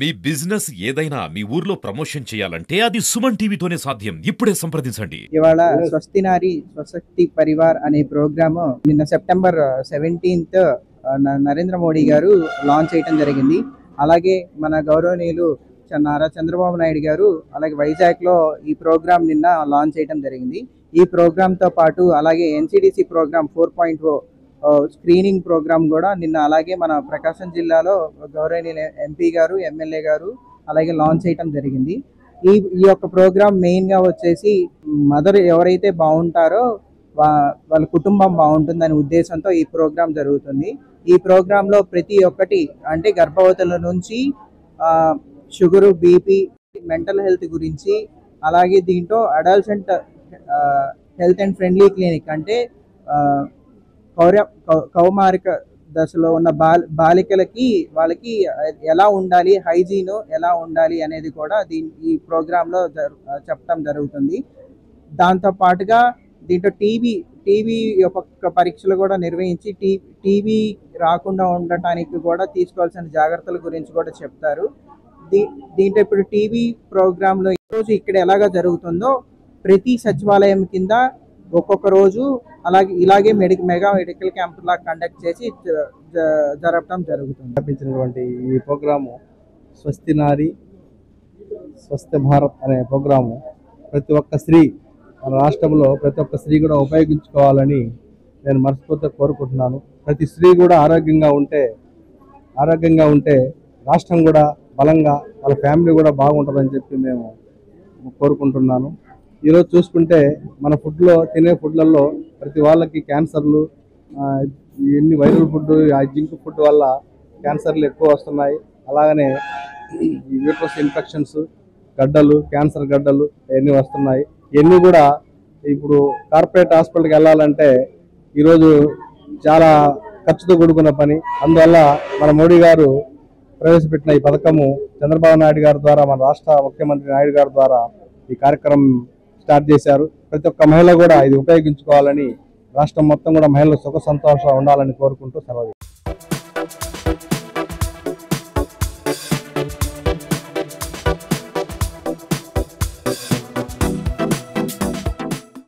మీ business ఏదైనా మీ ఊర్లో promotion చేయాలంటే అది సుమన్ టీవీతోనే సాధ్యం. ఇప్పుడే సంప్రదించండి. ఇవాళ స్వస్తి నారి స్వశక్తి పరివార్ అనే ప్రోగ్రాము నిన్న సెప్టెంబర్ 17th నరేంద్ర మోడీ గారు లాంచ్ చేయడం జరిగింది. అలాగే మన గౌరవనీయులు నారా చంద్రబాబు నాయుడు గారు అలాగే వైజాగ్లో ఈ ప్రోగ్రామ్ నిన్న లాంచ్ చేయడం జరిగింది. ఈ ప్రోగ్రామ్తో పాటు అలాగే NCDC ప్రోగ్రామ్ 4.0 స్క్రీనింగ్ ప్రోగ్రామ్ కూడా నిన్న అలాగే మన ప్రకాశం జిల్లాలో గౌరవనీయుల MP గారు ఎమ్మెల్యే గారు అలాగే లాంచ్ చేయడం జరిగింది. ఈ యొక్క ప్రోగ్రామ్ మెయిన్గా వచ్చేసి మదర్ ఎవరైతే బాగుంటారో వాళ్ళ కుటుంబం బాగుంటుందనే ఉద్దేశంతో ఈ ప్రోగ్రామ్ జరుగుతుంది. ఈ ప్రోగ్రాంలో ప్రతి ఒక్కటి అంటే గర్భవతుల నుంచి షుగరు, BP, మెంటల్ హెల్త్ గురించి, అలాగే దీంట్లో adolescent health and friendly clinic అంటే కౌమారిక దశలో ఉన్న బాలికలకి వాళ్ళకి ఎలా ఉండాలి, హైజీన్ ఎలా ఉండాలి అనేది కూడా ఈ ప్రోగ్రాంలో చెప్పడం జరుగుతుంది. దాంతోపాటుగా దీంట్లో టీవీ యొక్క పరీక్షలు కూడా నిర్వహించి టీవీ రాకుండా ఉండటానికి కూడా తీసుకోవాల్సిన జాగ్రత్తల గురించి కూడా చెప్తారు. దీంట్లో ఇప్పుడు టీవీ ప్రోగ్రాంలో ఈరోజు ఇక్కడ ఎలాగా జరుగుతుందో ప్రతి సచివాలయం కింద ఒక్కొక్క రోజు ఇలాగే మెగా మెడికల్ క్యాంప్ లా కండక్ట్ చేసి జరపడం జరుగుతుంది. స్థాపించినటువంటి ఈ ప్రోగ్రాము స్వస్తి నారి స్వస్థ భారత్ అనే ప్రోగ్రాము ప్రతి ఒక్క స్త్రీ మన రాష్ట్రంలో ప్రతి ఒక్క స్త్రీ కూడా ఉపయోగించుకోవాలని నేను మనస్ఫూర్తిగా కోరుకుంటున్నాను. ప్రతి స్త్రీ కూడా ఆరోగ్యంగా ఉంటే రాష్ట్రం కూడా బలంగా వాళ్ళ ఫ్యామిలీ కూడా బాగుంటుందని చెప్పి మేము కోరుకుంటున్నాను. ఈరోజు చూసుకుంటే మన తినే ఫుడ్లలో ప్రతి వాళ్ళకి క్యాన్సర్లు, ఎన్ని వైరల్ ఫుడ్, ఆ జింక్ ఫుడ్ వల్ల క్యాన్సర్లు ఎక్కువ వస్తున్నాయి. అలాగనే ఈ యూట్రస్ ఇన్ఫెక్షన్స్, క్యాన్సర్ గడ్డలు ఇవన్నీ వస్తున్నాయి. ఇవన్నీ కూడా ఇప్పుడు కార్పొరేట్ హాస్పిటల్కి వెళ్ళాలంటే ఈరోజు చాలా ఖర్చుతో కూడుకున్న పని. అందువల్ల మన మోడీ గారు ప్రవేశపెట్టిన ఈ పథకము చంద్రబాబు నాయుడు గారి ద్వారా, మన రాష్ట్ర ముఖ్యమంత్రి నాయుడు గారి ద్వారా ఈ కార్యక్రమం స్టార్ట్ చేశారు. ప్రతి ఒక్క మహిళ కూడా ఇది ఉపయోగించుకోవాలని, రాష్ట్రం మొత్తం కూడా మహిళలు సుఖ సంతోషంగా ఉండాలని కోరుకుంటూ సెలవు.